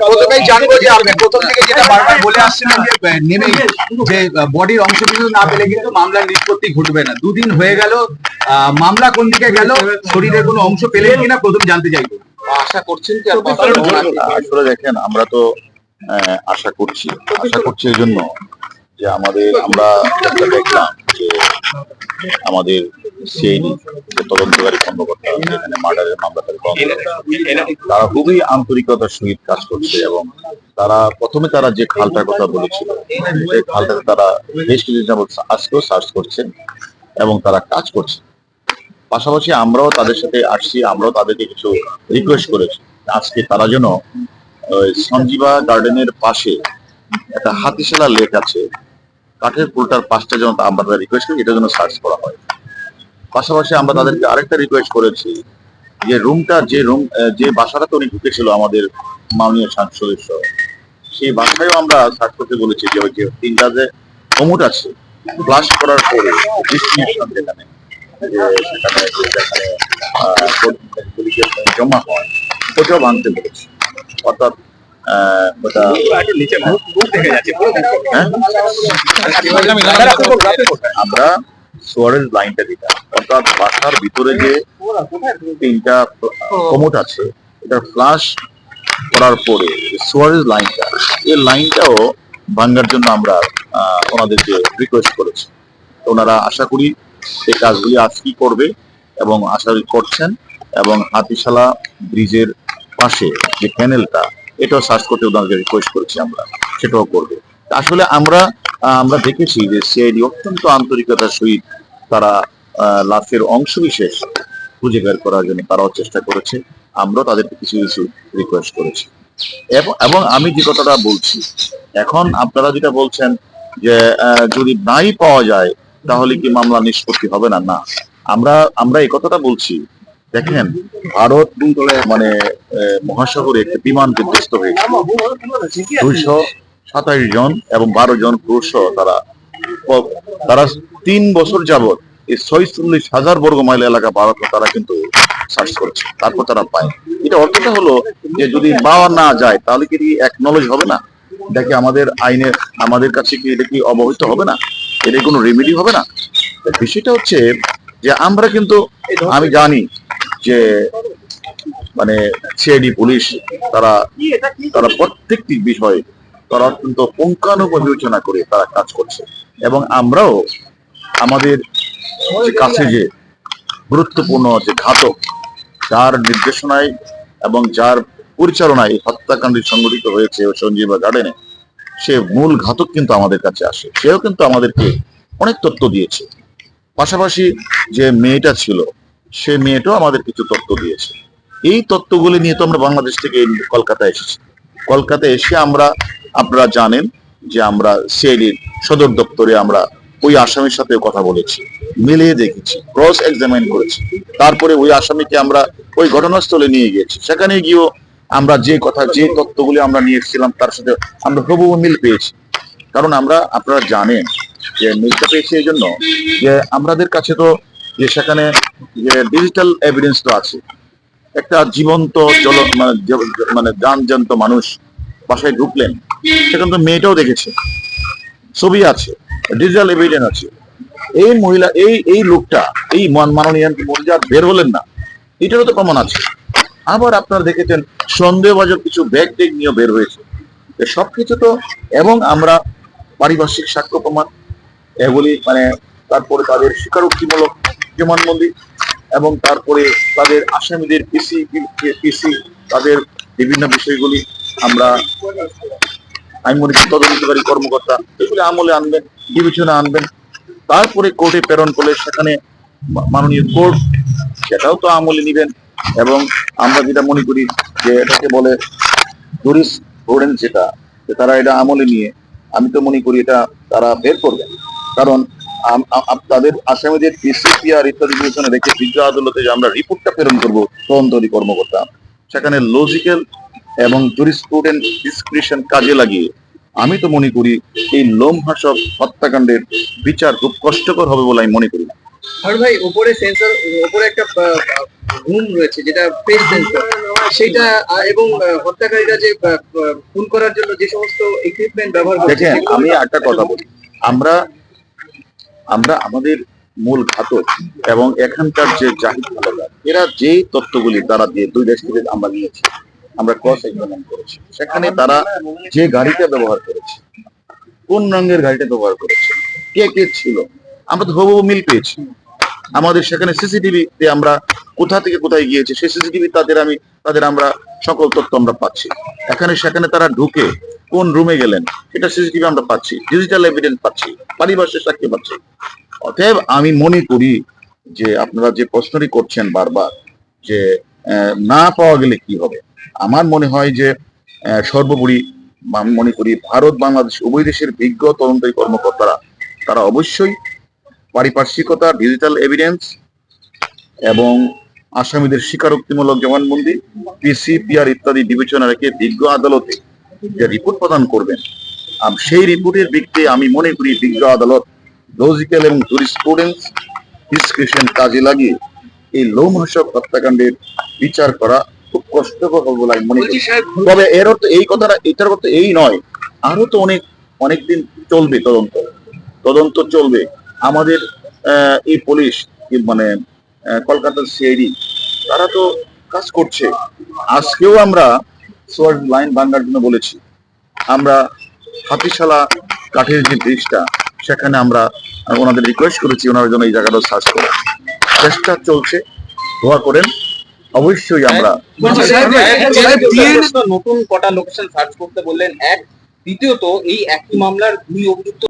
প্রথমেই জানবো যে আপনি প্রথম থেকে যেটা বারবার বলে আসছিলেন যে নেমে যে বডির অংশ কিছু না পেলে কিন্তু মামলার নিষ্পত্তি ঘটবে না। দুদিন হয়ে গেল, মামলা কোন দিকে গেল, শরীরের কোনো অংশ পেলেন কিনা প্রথম জানতে চাইবো। আশা করছেন কি? আসলে দেখেন, আমরা তো আশা করছি এই জন্য যে আমরা দেখলাম যে আমাদের সিআইডি তদন্তকারী কর্মকর্তা এখানে মার্ডারের মামলাটা তারা খুবই আন্তরিকতার সহিত কাজ করছে এবং প্রথমে তারা যে খালটার কথা বলেছিল সেই খালটাতে তারা বেশ কিছুদিন যাবত আজকেও সার্চ করছেন এবং তারা কাজ করছে। পাশাপাশি আমরাও তাদের সাথে আসছি, আমরাও তাদেরকে কিছু রিকোয়েস্ট করেছি আজকে তারা যেন সঞ্জীবা গার্ডেনের পাশে একটা হাতিশালা লেক আছে, কাঠের পুলটার পাশটা যেন আমরা রিকোয়েস্ট করি এটার জন্য সার্চ করা হয়। পাশাপাশি আমরা তাদেরকে আরেকটা রিকোয়েস্ট করেছি যে যে বাসাটা উনি ঢুকেছিল আমাদের মাননীয় সংসদ সদস্য, সেই বাসায়ও আমরা সার্চ করতে বলেছি যে ওই যে তিনটা যে কমোড আছে ফ্লাশ করার পরে যেখানে জমা হয় ওটাও ভাঙতে বলেছি। অর্থাৎ আমরা সোয়ারেজ লাইনটা দিতাম, অর্থাৎ বাসার ভিতরে যে তিনটা কমোড আছে এটা ফ্লাশ করার পরে সোয়ারেজ লাইনটা, এই লাইনটাও ভাঙার জন্য আমরা ওনাদেরকে রিকোয়েস্ট করেছি। ওনারা আশা করি এই কাজগুলি আজকেই করবে এবং আশা করছেন, এবং হাতিশালা ব্রিজের পাশে যে ক্যানেলটা এটাও সার্চ করতে ওনাদেরকে রিকোয়েস্ট করেছি, আমরা সেটাও করবে। আসলে আমরা দেখেছি যে সিআইডি অত্যন্ত আন্তরিকতার সহিত তারা লাশের অংশ বিশেষ খুঁজে বের করার জন্য তারাও চেষ্টা করেছে, আমরাও তাদেরকে কিছু কিছু রিকোয়েস্ট করেছি। এবং আমি যে কথাটা বলছি এখন, আপনারা যেটা বলছেন যে যদি নাই পাওয়া যায় তাহলে কি মামলা নিষ্পত্তি হবে না? না, আমরা এই কথাটা বলছি। দেখেন, ভারত মহাসাগরে একটা বিমান বিধ্বস্ত হয়েছে, 227 জন এবং 12 জন পুরুষ তারা 3 বছর যাবৎ এই 46,000 বর্গ মাইল এলাকা ভারত তারা কিন্তু সার্চ করেছে, তারপর তারা পায়। এটা অর্থটা হলো যে যদি পাওয়া না যায় তাহলে কি একনলেজ হবে না? এটা কি আমাদের আইনে আমাদের কাছে কি এটা কি অবহিত হবে না? এটা কোনো রেমেডি হবে না? বিষয়টা হচ্ছে যে আমরা কিন্তু আমি জানি যে সিআইডি পুলিশ তারা প্রত্যেকটি বিষয়ে তারা অত্যন্ত পুঙ্খানুপুঙ্খ বিবেচনা করে তারা কাজ করছে, এবং আমরাও আমাদের কাছে যে গুরুত্বপূর্ণ যে ঘাতক, যার নির্দেশনায় এবং যার পরিচালনায় হত্যাকাণ্ডটি সংঘটিত হয়েছে সঞ্জীবা গার্ডেনে, সে মূল ঘাতক কিন্তু আমাদের কাছে আসে, সেও কিন্তু আমাদেরকে অনেক তথ্য দিয়েছে। পাশাপাশি যে মেয়েটা ছিল সে মেয়েটাও আমাদের কিছু তথ্য দিয়েছে। এই তথ্যগুলি নিয়ে তো আমরা বাংলাদেশ থেকে কলকাতায় এসেছি। কলকাতায় এসে আপনারা জানেন যে আমরা সিআইডির সদর দপ্তরে আমরা ওই আসামির সাথে কথা বলেছি, মিলিয়ে দেখেছি, ক্রস এক্সামিন করেছি, তারপরে ওই আসামিকে আমরা ওই ঘটনাস্থলে নিয়ে গিয়েছি। সেখানে গিয়েও আমরা যে তথ্যগুলি আমরা নিয়ে এসেছিলাম তার সাথে আমরা হুবহু মিল পেয়েছি। কারণ আপনারা জানেন যে মিলটা পেয়েছি এই জন্য যে আমাদের কাছে তো যে সেখানে যে ডিজিটাল এভিডেন্স তো আছে, একটা জীবন্ত জ্যান্ত মানুষ বাসায় ঢুকলেন, সেখানে তো মেয়েটাও দেখেছে, ছবি আছে, ডিজিটাল এভিডেন্স আছে। এই মহিলা এই লোকটা এই মাননীয় মহিলা বের হলেন না, এটারও তো প্রমাণ আছে। আবার আপনারা দেখেছেন সন্দেহভাজন কিছু ব্যাগ টেগ নিয়ে বের হয়েছে, সবকিছু তো। এবং আমরা পারিপার্শ্বিক সাক্ষ্য প্রমাণ এগুলি তারপরে তাদের স্বীকারোক্তিমূলক জবানবন্দি এবং তারপরে তাদের আসামিদের পিসি তাদের বিভিন্ন বিষয়গুলি আমরা আইনমন্ত্রী তদন্তকারী কর্মকর্তা এগুলি আমলে আনবেন, বিবেচনা আনবেন, তারপরে কোর্টে প্রেরণ করলে সেখানে মাননীয় কোর্ট সেটাও তো আমলে নিবেন। এবং আমরা যেটা মনে করি যে এটাকে বলে জুরিসপ্রুডেন্স, যেটা তারা এটা আমলে নিয়ে আমি তো মনে করি এটা তারা বের করবেন। কারণ তাদের আসামিদের পিসিপিআর ইত্যাদি বিবেচনা রেখে বিজ্ঞ আদালতে যে আমরা রিপোর্টটা প্রেরণ করবো তদন্তকারী কর্মকর্তা, সেখানে লজিক্যাল এবং জুরিসপ্রুডেন্স ডিসক্রিপশন কাজে লাগিয়ে আমি তো মনে করি এই লোমহর্ষক হত্যাকাণ্ডের বিচার খুব কষ্টকর হবে বলে আমি মনে করি। ভাই উপরে সেন্সর উপরে একটা ঘুম রয়েছে, যেটা ফেস সেন্সর, সেটা এবং হত্যাকারীরা যে খুন করার জন্য যে সমস্ত ইকুইপমেন্ট ব্যবহার করছে, দেখেন আমি একটা কথা বলি, আমরা আমরা আমাদের মূল ঘাতক এবং এখানকার যে জাহিদ হাওলাদার, এরা যে তথ্যগুলি তারা দিয়ে দুই দেশ থেকে আমরা নিয়েছি, আমরা ক্রস এক্সামিন করেছি, সেখানে তারা যে গাড়িটা ব্যবহার করেছে, কোন রঙের গাড়িটা ব্যবহার করেছে, কে কে ছিল, আমরা তো হুবহু মিল পেয়েছি। আমাদের সেখানে সিসিটিভি আমরা কোথা থেকে কোথায় গিয়েছে সেই সিসিটিভি তাদের আমরা সকল তথ্য আমরা পাচ্ছি। এখানে সেখানে তারা ঢুকে কোন রুমে গেলেন সেটা সিসিটিভি আমরা পাচ্ছি, ডিজিটাল এভিডেন্স পাচ্ছি, পারিপার্শ্বিক সাক্ষী পাচ্ছি। অতএব আমি মনে করি যে আপনারা যে প্রশ্নটি করছেন বারবার যে না পাওয়া গেলে কি হবে, আমার মনে হয় যে সর্বোপরি আমি মনে করি ভারত বাংলাদেশ উভয় দেশের বিজ্ঞ তদন্তকারী কর্মকর্তারা তারা অবশ্যই পারিপার্শ্বিকতা, ডিজিটাল এভিডেন্স এবং আসামিদের স্বীকারোক্তিমূলক জবানবন্দি, পিসি, পিআর ইত্যাদি বিবেচনা রেখে বিজ্ঞ আদালতে যে রিপোর্ট প্রদান করবেন, সেই রিপোর্টের ভিত্তিতে আমি মনে করি বিজ্ঞ আদালত লজিক্যাল এবং জুরিসপ্রুডেন্স ডিসক্রিপশন কাজে লাগিয়ে এই লোমহর্ষক হত্যাকাণ্ডের বিচার করা খুব কষ্টকর হবে বলে আমি মনে করি। তবে এর অর্থ এই কথাটা, এটার অর্থ এই নয়, আরো তো অনেক দিন চলবে তদন্ত চলবে। আমাদের এই পুলিশ মানে কলকাতার সিআইডি তারা তো কাজ করছে। আজকেও আমরা সোয়ার্ড লাইন ভাঙার জন্য বলেছি, আমরা হাতিশালা কাঠের যে ব্রিজটা সেখানে আমরা ওনাদের রিকোয়েস্ট করেছি ওনার জন্য এই জায়গাটা সার্চ করার চেষ্টা চলছে, দোয়া করেন। অবশ্যই আমরা নতুন কটা লোকেশন সার্চ করতে বললেন, এক, দ্বিতীয়ত এই একই মামলার দুই অভিযুক্ত